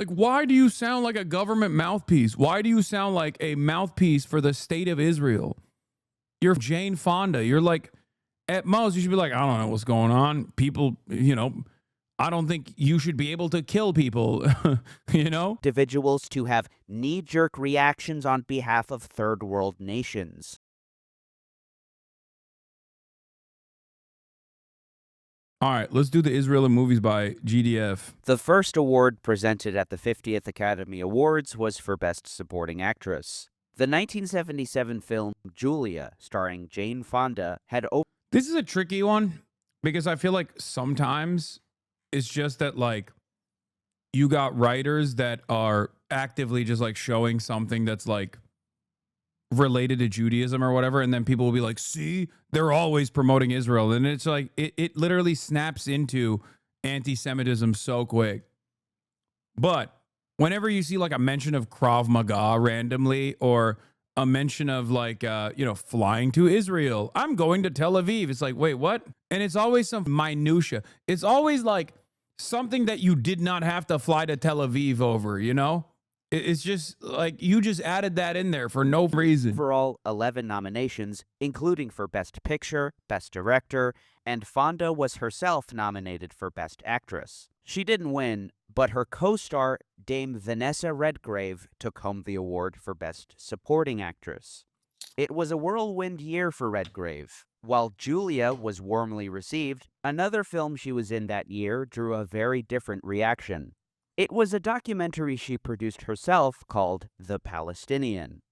Like, why do you sound like a government mouthpiece? Why do you sound like a mouthpiece for the state of Israel? You're Jane Fonda. You're like, at most, you should be like, I don't know what's going on. People, I don't think you should be able to kill people, Individuals to have knee-jerk reactions on behalf of third world nations. All right, let's do the Israel in movies by GDF. The first award presented at the 50th Academy Awards was for Best Supporting Actress. The 1977 film Julia, starring Jane Fonda, had opened. This is a tricky one because I feel like sometimes it's just that, like, you got writers that are actively just like showing something that's like related to Judaism or whatever, and then people will be like, see, they're always promoting Israel. And it's like it literally snaps into anti-Semitism so quick. But whenever you see like a mention of Krav Maga randomly, or a mention of like flying to Israel, I'm going to Tel Aviv, it's like, wait, what? And it's always some minutia. It's always like something that you did not have to fly to Tel Aviv over, It's just like you just added that in there for no reason. Overall 11 nominations, including for Best Picture, Best Director, and Fonda was herself nominated for Best Actress. She didn't win, but her co-star, Dame Vanessa Redgrave, took home the award for Best Supporting Actress. It was a whirlwind year for Redgrave. While Julia was warmly received, another film she was in that year drew a very different reaction. It was a documentary she produced herself called The Palestinian.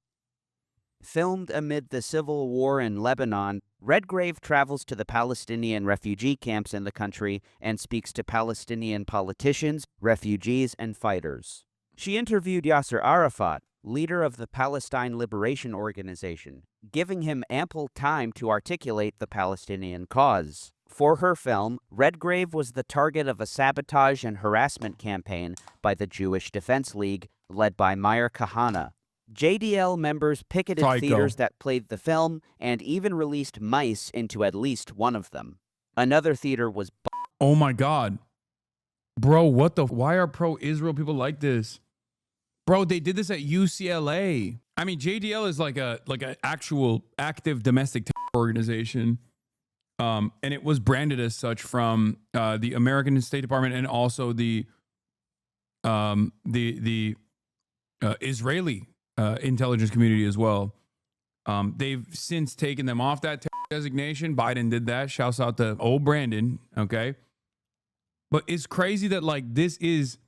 Filmed amid the civil war in Lebanon, Redgrave travels to the Palestinian refugee camps in the country and speaks to Palestinian politicians, refugees, and fighters. She interviewed Yasser Arafat, leader of the Palestine Liberation Organization, giving him ample time to articulate the Palestinian cause. For her film, Redgrave was the target of a sabotage and harassment campaign by the Jewish Defense League, led by Meir Kahane. JDL members picketed theaters that played the film and even released mice into at least one of them. Another theater was... Oh my God. Bro, why are pro-Israel people like this? Bro, they did this at UCLA. I mean, JDL is like an actual active domestic organization. And it was branded as such from the American State Department and also the Israeli intelligence community as well. They've since taken them off that designation. Biden did that. Shouts out to old Brandon. Okay. But it's crazy that like this is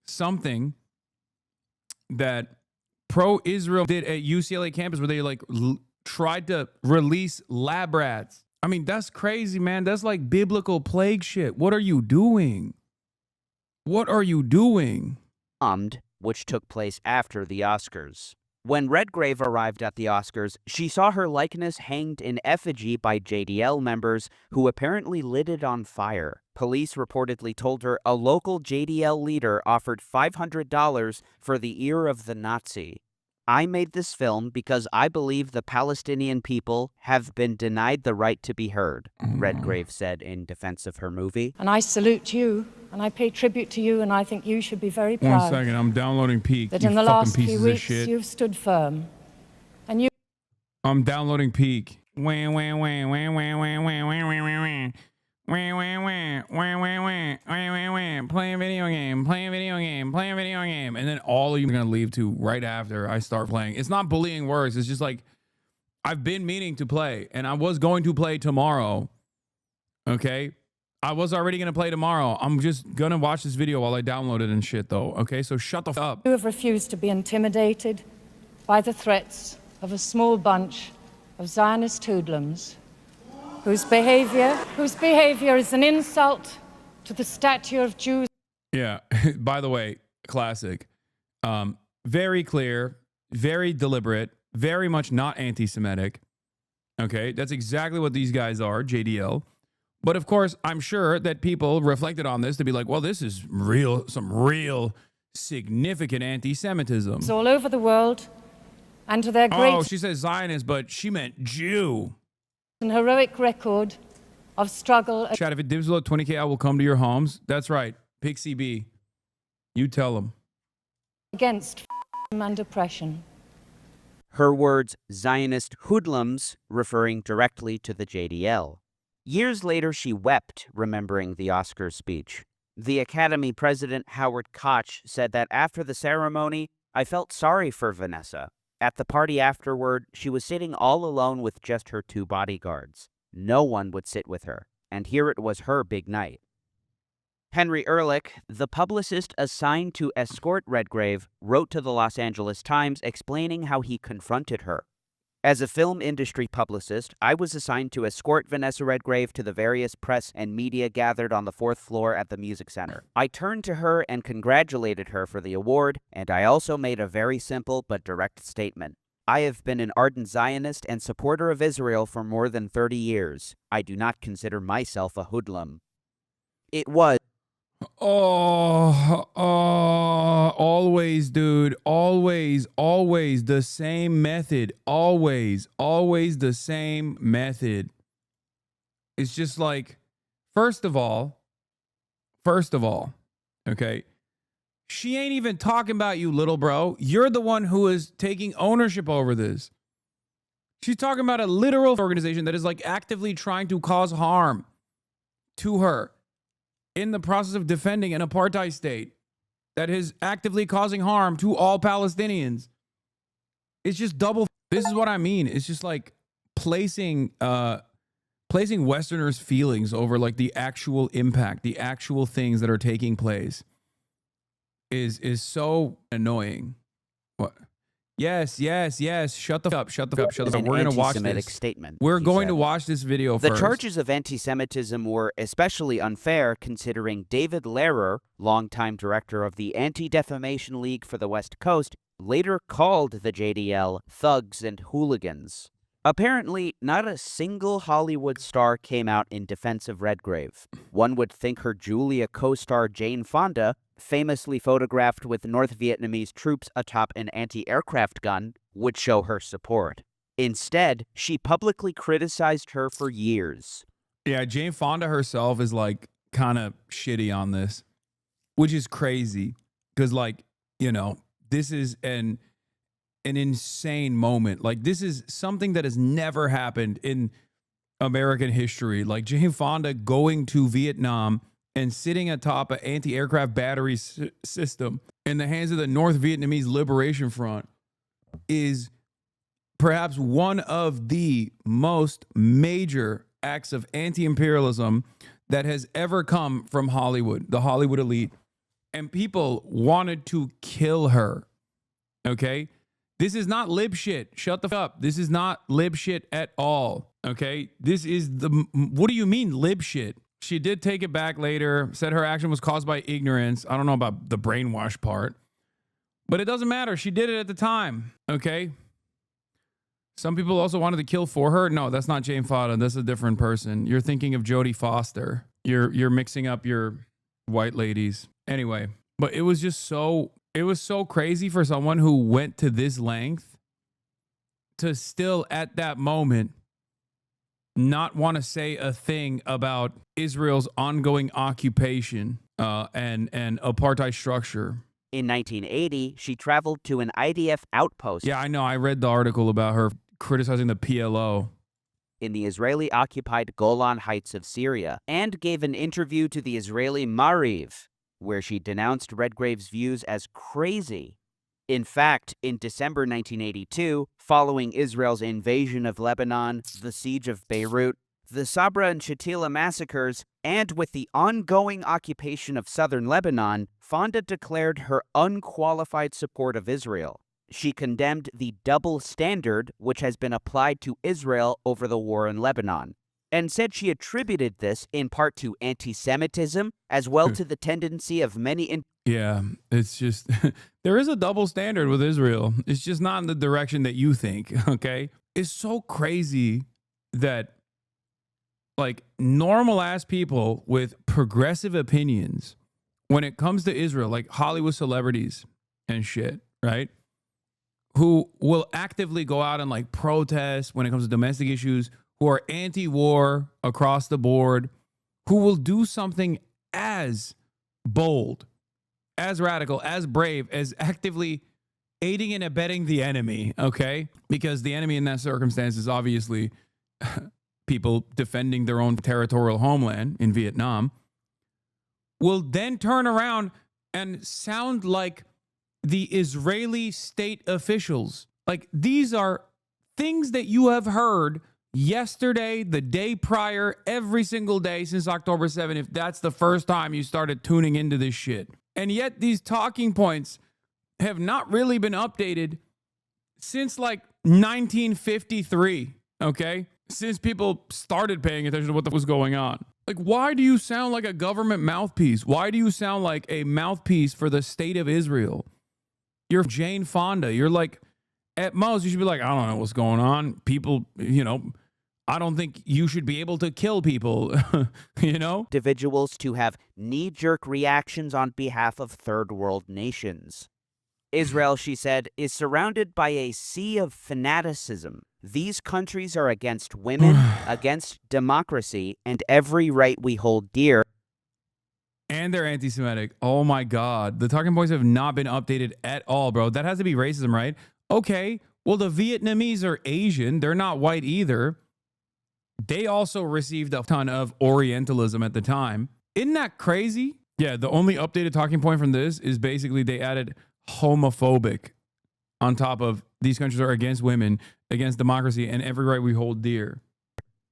something that pro-Israel did at UCLA campus where they like tried to release lab rats. I mean, that's crazy, man. That's like biblical plague shit. What are you doing? What are you doing? Which took place after the Oscars. When Redgrave arrived at the Oscars, she saw her likeness hanged in effigy by JDL members who apparently lit it on fire. Police reportedly told her a local JDL leader offered $500 for the ear of the Nazi. I made this film because I believe the Palestinian people have been denied the right to be heard, Redgrave said in defense of her movie. And I salute you, and I pay tribute to you, and I think you should be very proud. 1 second, I'm downloading Peak. That in the last few weeks, you've stood firm. And you... I'm downloading Peak. Playing video game. And then all of you are going to leave too right after I start playing. It's not bullying words. It's just like, I've been meaning to play, and I was going to play tomorrow. Okay? I was already going to play tomorrow. I'm just going to watch this video while I download it and shit, though. Okay? So shut the f up. You have refused to be intimidated by the threats of a small bunch of Zionist hoodlums whose behavior is an insult to the stature of Jews. Yeah. By the way, classic. Very clear, very deliberate, very much not anti-Semitic. Okay, that's exactly what these guys are, JDL. But of course, I'm sure that people reflected on this to be like, well, this is some real significant anti-Semitism. It's all over the world, and to their great... Oh, she says Zionist, but she meant Jew. ...and heroic record of struggle... Chat, if it dips below 20K, I will come to your homes. That's right. Pixie B. You tell them. against and oppression. Her words, Zionist hoodlums, referring directly to the JDL. Years later, she wept, remembering the Oscars speech. The Academy president, Howard Koch, said that after the ceremony, I felt sorry for Vanessa. At the party afterward, she was sitting all alone with just her 2 bodyguards. No one would sit with her, and here it was her big night. Henry Ehrlich, the publicist assigned to escort Redgrave, wrote to the Los Angeles Times explaining how he confronted her. As a film industry publicist, I was assigned to escort Vanessa Redgrave to the various press and media gathered on the 4th floor at the Music Center. I turned to her and congratulated her for the award, and I also made a very simple but direct statement. I have been an ardent Zionist and supporter of Israel for more than 30 years. I do not consider myself a hoodlum. It was Always, dude. Always the same method. Always the same method. It's just like, first of all, okay, she ain't even talking about you, little bro. You're the one who is taking ownership over this. She's talking about a literal organization that is like actively trying to cause harm to her in the process of defending an apartheid state that is actively causing harm to all Palestinians. It's just double. This is what I mean. It's just like placing Westerners' feelings over like the actual impact, the actual things that are taking place is so annoying. What? Yes. Shut the fuck up. We're going to watch this. Statement, We're going to watch this video first. The charges of anti-Semitism were especially unfair considering David Lehrer, longtime director of the Anti-Defamation League for the West Coast, later called the JDL thugs and hooligans. Apparently, not a single Hollywood star came out in defense of Redgrave. One would think her Julia co-star Jane Fonda, famously photographed with North Vietnamese troops atop an anti-aircraft gun, would show her support. Instead, she publicly criticized her for years. Yeah, Jane Fonda herself is like kind of shitty on this, which is crazy because, like, you know, this is an insane moment. Like, this is something that has never happened in American history. Like, Jane Fonda going to Vietnam and sitting atop an anti-aircraft battery system in the hands of the North Vietnamese Liberation Front is perhaps one of the most major acts of anti-imperialism that has ever come from Hollywood, the Hollywood elite. And people wanted to kill her. Okay? This is not lib shit. Shut the fuck up. This is not lib shit at all. Okay? This is what do you mean lib shit? She did take it back later, said her action was caused by ignorance. I don't know about the brainwash part, but it doesn't matter. She did it at the time. Okay? Some people also wanted to kill for her. No, that's not Jane Fonda. That's a different person. You're thinking of Jodie Foster. You're mixing up your white ladies. Anyway, but it was just so crazy for someone who went to this length to still at that moment not want to say a thing about Israel's ongoing occupation and apartheid structure. In 1980, she traveled to an IDF outpost. Yeah, I know. I read the article about her criticizing the PLO in the Israeli-occupied Golan Heights of Syria, and gave an interview to the Israeli Maariv, where she denounced Redgrave's views as crazy. In fact, in December 1982, following Israel's invasion of Lebanon, the siege of Beirut, the Sabra and Shatila massacres, and with the ongoing occupation of southern Lebanon, Fonda declared her unqualified support of Israel. She condemned the double standard which has been applied to Israel over the war in Lebanon, and said she attributed this in part to anti-Semitism as well to the tendency of many Yeah, it's just, there is a double standard with Israel. It's just not in the direction that you think, okay? It's so crazy that, like, normal-ass people with progressive opinions, when it comes to Israel, like Hollywood celebrities and shit, right? Who will actively go out and, like, protest when it comes to domestic issues, who are anti-war across the board, who will do something as bold as radical, as brave, as actively aiding and abetting the enemy, okay? Because the enemy in that circumstance is obviously people defending their own territorial homeland in Vietnam, will then turn around and sound like the Israeli state officials. Like, these are things that you have heard yesterday, the day prior, every single day since October 7th, if that's the first time you started tuning into this shit. And yet these talking points have not really been updated since like 1953, okay? Since people started paying attention to what was going on. Like, why do you sound like a government mouthpiece? Why do you sound like a mouthpiece for the state of Israel? You're Jane Fonda. You're like, at most, you should be like, I don't know what's going on. People, I don't think you should be able to kill people, Individuals to have knee-jerk reactions on behalf of third world nations. Israel, she said, is surrounded by a sea of fanaticism. These countries are against women, against democracy, and every right we hold dear. And they're anti-Semitic. Oh my God. The talking points have not been updated at all, bro. That has to be racism, right? Okay. Well, the Vietnamese are Asian. They're not white either. They also received a ton of Orientalism at the time. Isn't that crazy? Yeah, the only updated talking point from this is basically they added homophobic on top of these countries are against women, against democracy, and every right we hold dear.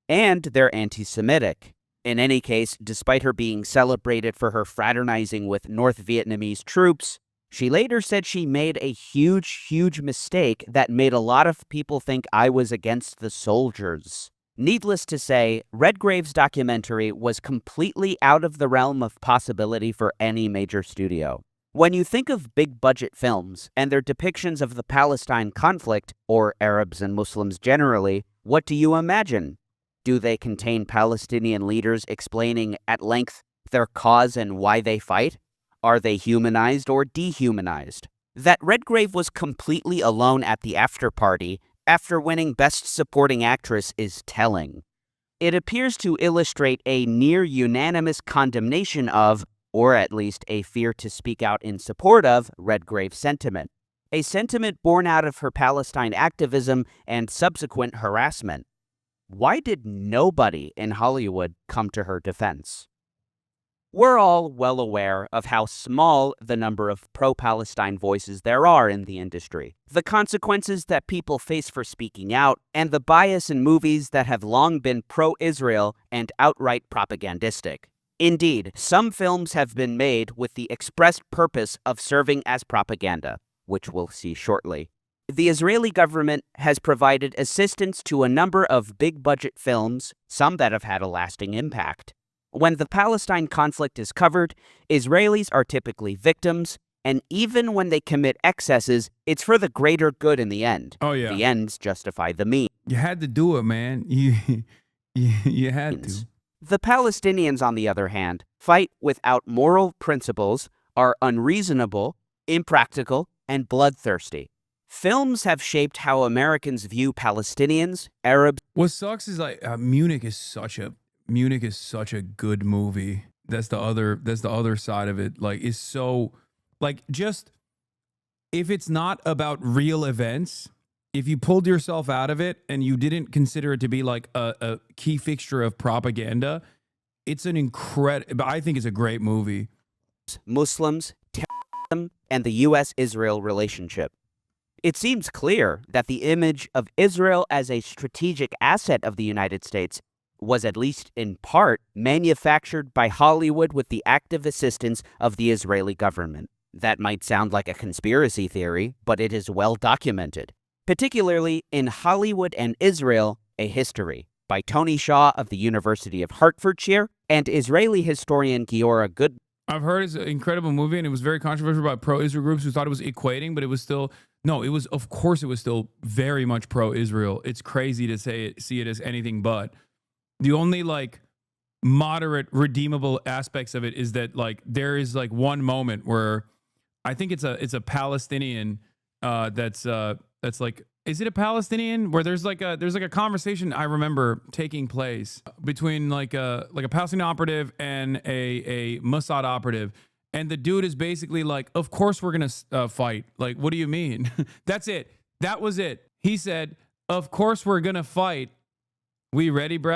And they're anti-Semitic. In any case, despite her being celebrated for her fraternizing with North Vietnamese troops, she later said she made a huge mistake that made a lot of people think I was against the soldiers. Needless to say, Redgrave's documentary was completely out of the realm of possibility for any major studio. When you think of big-budget films and their depictions of the Palestine conflict, or Arabs and Muslims generally, what do you imagine? Do they contain Palestinian leaders explaining at length their cause and why they fight? Are they humanized or dehumanized? That Redgrave was completely alone at the after-party after winning Best Supporting Actress is telling. It appears to illustrate a near-unanimous condemnation of, or at least a fear to speak out in support of, Redgrave's sentiment. A sentiment born out of her Palestine activism and subsequent harassment. Why did nobody in Hollywood come to her defense? We're all well aware of how small the number of pro-Palestine voices there are in the industry, the consequences that people face for speaking out, and the bias in movies that have long been pro-Israel and outright propagandistic. Indeed, some films have been made with the expressed purpose of serving as propaganda, which we'll see shortly. The Israeli government has provided assistance to a number of big-budget films, some that have had a lasting impact. When the Palestine conflict is covered, Israelis are typically victims, and even when they commit excesses, it's for the greater good in the end. Oh, yeah. The ends justify the means. You had to do it, man. You had to. The Palestinians, on the other hand, fight without moral principles, are unreasonable, impractical, and bloodthirsty. Films have shaped how Americans view Palestinians, Arabs. What sucks is like Munich is such a good movie. That's the other side of it. Like, it's so, like, just if it's not about real events, if you pulled yourself out of it and you didn't consider it to be like a key fixture of propaganda, it's an incredible, I think it's a great movie. Muslims, terrorism, and the U.S.-Israel relationship. It seems clear that the image of Israel as a strategic asset of the United States was at least in part manufactured by Hollywood with the active assistance of the Israeli government. That might sound like a conspiracy theory, but it is well documented. Particularly in Hollywood and Israel, A History, by Tony Shaw of the University of Hertfordshire and Israeli historian Giora Good. I've heard it's an incredible movie, and it was very controversial by pro-Israel groups who thought it was equating, but it was still, no, it was, of course it was still very much pro-Israel. It's crazy to see it as anything but. The only like moderate redeemable aspects of it is that like there is like one moment where I think it's a Palestinian that's like, is it a Palestinian where there's like a conversation I remember taking place between like a Palestinian operative and a Mossad operative, And the dude is basically like, of course we're going to fight. Like, what do you mean? That's it. That was it. He said, of course we're going to fight. We ready, bro?